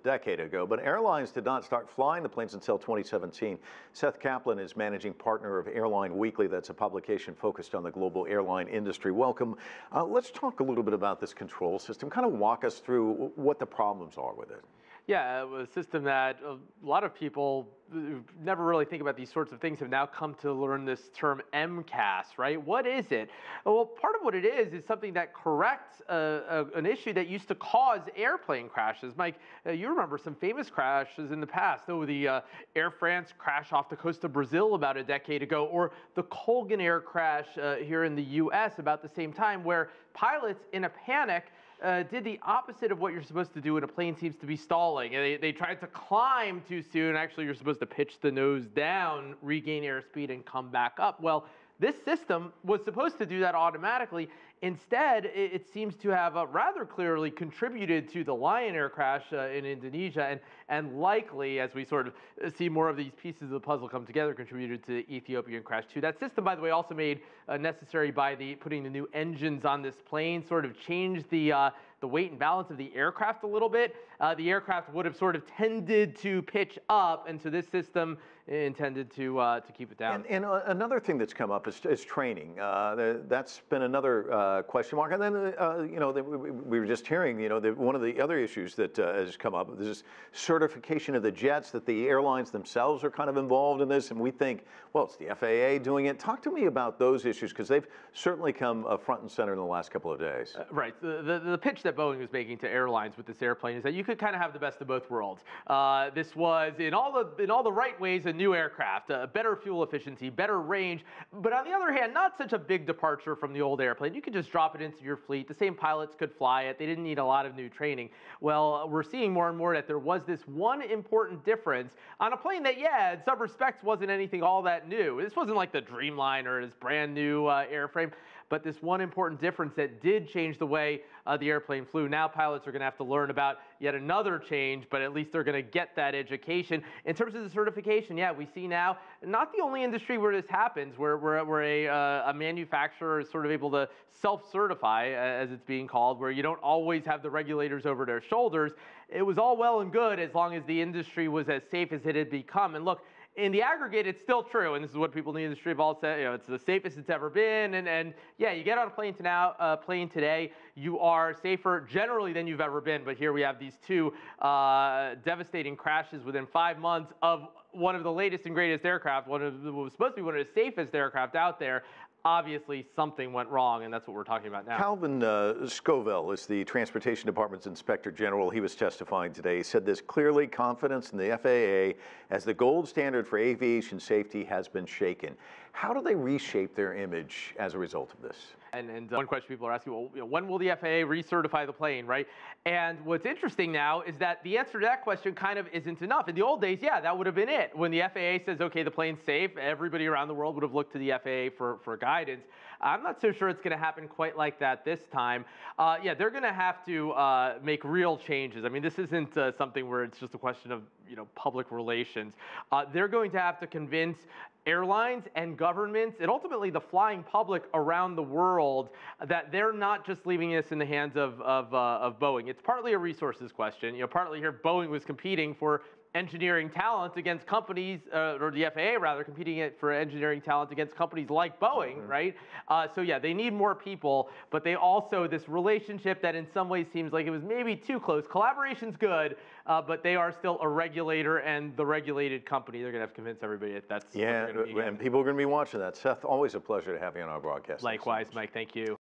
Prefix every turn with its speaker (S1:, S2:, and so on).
S1: Decade ago, but airlines did not start flying the planes until 2017. Seth Kaplan is managing partner of Airline Weekly. That's a publication focused on the global airline industry. Welcome. Let's talk a little bit about this control system. Kind of walk us through what the problems are with it.
S2: Yeah, a system that a lot of people who never really think about these sorts of things have now come to learn this term MCAS, right? What is it? Well, part of what it is something that corrects an issue that used to cause airplane crashes. Mike, you remember some famous crashes in the past. Oh, the Air France crash off the coast of Brazil about a decade ago, or the Colgan Air crash here in the U.S. about the same time, where pilots in a panic did the opposite of what you're supposed to do when a plane seems to be stalling. And they tried to climb too soon. Actually, you're supposed to pitch the nose down, regain airspeed, and come back up. Well, this system was supposed to do that automatically. Instead, it seems to have rather clearly contributed to the Lion Air crash in Indonesia, and likely, as we sort of see more of these pieces of the puzzle come together, contributed to the Ethiopian crash too. That system, by the way, also made necessary by putting the new engines on this plane, sort of changed the weight and balance of the aircraft a little bit. The aircraft would have sort of tended to pitch up, and so this system intended to keep it down.
S1: And another thing that's come up is training. That's been another question mark. And then, we were just hearing, one of the other issues that has come up is certification of the jets, that the airlines themselves are kind of involved in this. And we think, well, it's the FAA doing it. Talk to me about those issues, because they've certainly come front and center in the last couple of days.
S2: Right. The pitch that Boeing was making to airlines with this airplane is that you could kind of have the best of both worlds. This was, in all the right ways, a new aircraft, better fuel efficiency, better range, but on the other hand, not such a big departure from the old airplane. You could just drop it into your fleet. The same pilots could fly it. They didn't need a lot of new training. Well, we're seeing more and more that there was this one important difference on a plane that, yeah, in some respects wasn't anything all that new. This wasn't like the Dreamliner, this brand new airframe. But this one important difference that did change the way the airplane flew. Now pilots are going to have to learn about yet another change, but at least they're going to get that education. In terms of the certification, yeah, we see now, not the only industry where this happens, where a manufacturer is sort of able to self-certify, as it's being called, where you don't always have the regulators over their shoulders. It was all well and good as long as the industry was as safe as it had become. And look, in the aggregate, it's still true, and this is what people in the industry have all said. It's the safest it's ever been, and yeah, you get on a plane today, you are safer generally than you've ever been. But here we have these two devastating crashes within 5 months of one of the latest and greatest aircraft, what was supposed to be one of the safest aircraft out there. Obviously, something went wrong, and that's what we're talking about now.
S1: Calvin Scoville is the Transportation Department's Inspector General. He was testifying today. He said this clearly: confidence in the FAA as the gold standard for aviation safety has been shaken. How do they reshape their image as a result of this?
S2: And one question people are asking, well, when will the FAA recertify the plane, right? And what's interesting now is that the answer to that question kind of isn't enough. In the old days, yeah, that would have been it. When the FAA says, okay, the plane's safe, everybody around the world would have looked to the FAA for guidance. I'm not so sure it's going to happen quite like that this time. Yeah, they're going to have to make real changes. I mean, this isn't something where it's just a question of public relations. They're going to have to convince airlines and governments and ultimately the flying public around the world that they're not just leaving this in the hands of Boeing. It's partly a resources question. Partly here Boeing was competing for engineering talent against companies, or the FAA rather, competing for engineering talent against companies like Boeing, right? So yeah, they need more people, but they also, this relationship that in some ways seems like it was maybe too close. Collaboration's good, but they are still a regulator and the regulated company. They're going to have to convince everybody that that's
S1: and people are going to be watching that. Seth, always a pleasure to have you on our broadcast.
S2: Likewise, Mike. Thank you.